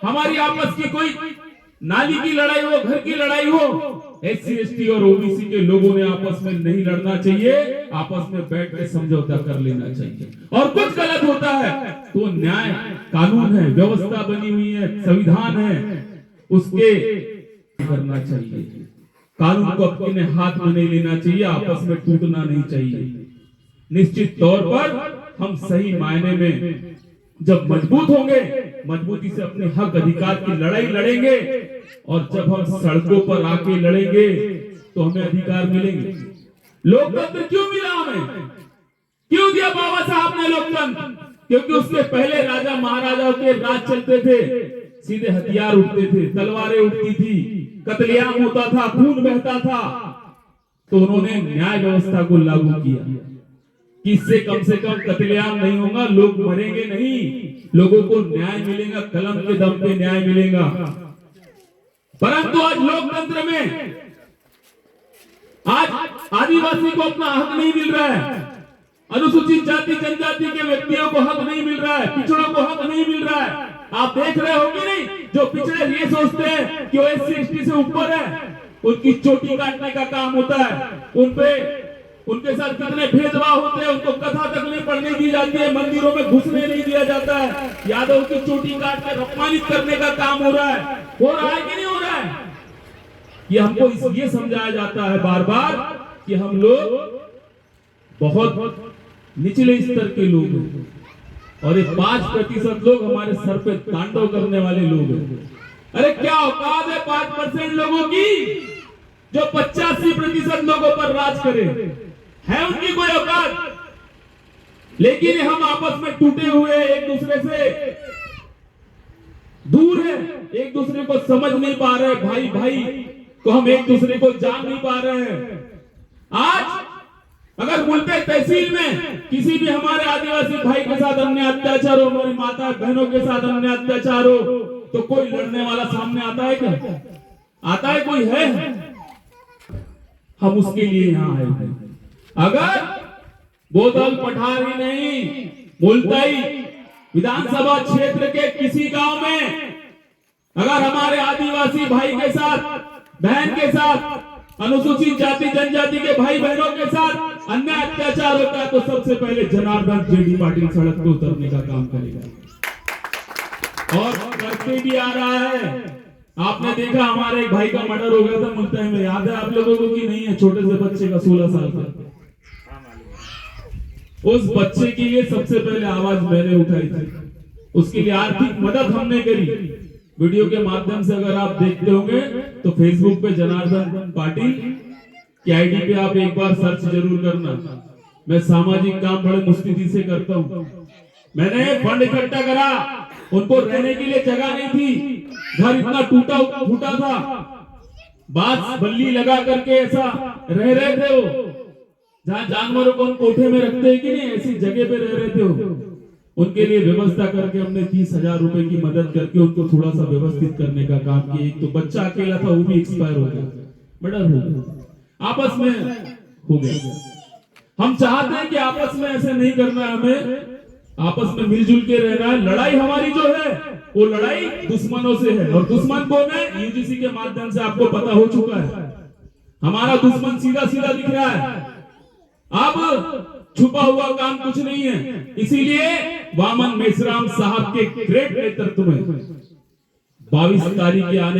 हमारी आपस की कोई नाली की लड़ाई हो, घर की लड़ाई हो, SC ST और OBC के लोगों ने आपस में नहीं लड़ना चाहिए, आपस में बैठ के समझौता कर लेना चाहिए। और कुछ गलत होता है तो न्याय कानून है, व्यवस्था बनी हुई है, संविधान है, उसके करना चाहिए। कानून को अपने हाथ में नहीं लेना चाहिए, आपस में टूटना नहीं चाहिए। निश्चित तौर पर हम सही मायने में जब मजबूत होंगे, मजबूती से अपने हक अधिकार की लड़ाई लड़ेंगे, और जब हम सड़कों पर आके लड़ेंगे तो हमें अधिकार मिलेंगे। लोकतंत्र क्यों मिला हमें, क्यों दिया बाबा साहब ने लोकतंत्र? क्योंकि उसके पहले राजा महाराजाओं के राज चलते थे, सीधे हथियार उठते थे, तलवारें उठती थी, कत्लेआम होता था, खून बहता था। तो उन्होंने न्याय व्यवस्था को लागू किया कि इससे कम से कम कत्लेआम नहीं होगा, लोग मरेंगे नहीं, लोगों को न्याय मिलेगा, कलम के दम पे न्याय मिलेगा। परंतु आज लोकतंत्र में आज आदिवासी को अपना हक नहीं मिल रहा है, अनुसूचित जाति जनजाति के व्यक्तियों को हक नहीं मिल रहा है, पिछड़ों को हक नहीं मिल रहा है। आप देख रहे हो कि नहीं, जो पिछड़े ये सोचते हैं कि वो SC ST से ऊपर है, उनकी चोटी काटने का काम होता है, उनके साथ कितने भेदभाव होते हैं, उनको कथा तक नहीं पढ़ने दी जाती है, मंदिरों में घुसने नहीं दिया जाता है, यादव की चोटी काट कर अपमानित करने का काम हो रहा है कि नहीं हो रहा है? ये हमको इसलिए समझाया जाता है बार बार कि हम लोग बहुत निचले स्तर के लोग हैं, और ये 5% लोग हमारे सर पे तांडव करने वाले लोग हैं। अरे क्या औकात है 5% लोगों की जो 85% लोगों पर राज करे? है उनकी कोई औकात? लेकिन हम आपस में टूटे हुए, एक दूसरे से दूर है, एक दूसरे को समझ नहीं पा रहे, भाई भाई को हम एक दूसरे को जान नहीं पा रहे हैं। आज अगर मुल्क तहसील में किसी भी हमारे आदिवासी भाई के साथ अन्य अत्याचार हो, हमारी माता बहनों के साथ अन्य अत्याचार हो, तो कोई लड़ने वाला सामने आता है क्या? आता है? कोई है? हम उसके लिए यहाँ आए हैं। अगर बोतल पठारी नहीं, मुल्ताई विधानसभा क्षेत्र के किसी गांव में अगर हमारे आदिवासी भाई के साथ, बहन के साथ, अनुसूचित जाति जनजाति के भाई बहनों के साथ अन्याय अत्याचार होता है, तो सबसे पहले जनार्दन JD पाटिल सड़क पे उतरने का काम करेगा, और करते भी आ रहा है। आपने देखा हमारे एक भाई का मर्डर हो गया था मुल्ताई में, याद है आप लोगों को कि नहीं है? छोटे से बच्चे का, 16 साल का। उस बच्चे के लिए सबसे पहले आवाज मैंने उठाई थी, उसके लिए आर्थिक मदद हमने करी। वीडियो के माध्यम से अगर आप देखते होंगे तो फेसबुक पे जनार्दन पाटिल की ID पे आप एक बार सर्च जरूर करना। मैं सामाजिक काम बड़े मुस्तैदी से करता हूँ। मैंने फंड इकट्ठा करा, उनको रहने के लिए जगह नहीं थी, घर इतना टूटा फूटा था, बांस बल्ली लगा करके ऐसा रह रहे थे वो, जहाँ जानवरों को हम कोठे में रखते हैं कि नहीं, ऐसी जगह पे रह रहे थे वो। उनके लिए व्यवस्था करके हमने 30,000 रुपए की मदद करके उनको थोड़ा सा व्यवस्थित करने का काम किया। एक तो बच्चा अकेला था, वो भी एक्सपायर हो गया, मर्डर हो गया, आपस में हो गया। हम चाहते हैं कि आपस में ऐसे नहीं करना है, हमें आपस में मिलजुल के रहना है। लड़ाई हमारी जो है वो लड़ाई दुश्मनों से है, और दुश्मन कौन है? UGC के माध्यम से आपको पता हो चुका है। हमारा दुश्मन सीधा सीधा दिख रहा है, अब छुपा हुआ काम कुछ नहीं है। इसीलिए वामन मेश्राम साहब के ग्रेट नेतृत्व में 22 तारीख के आने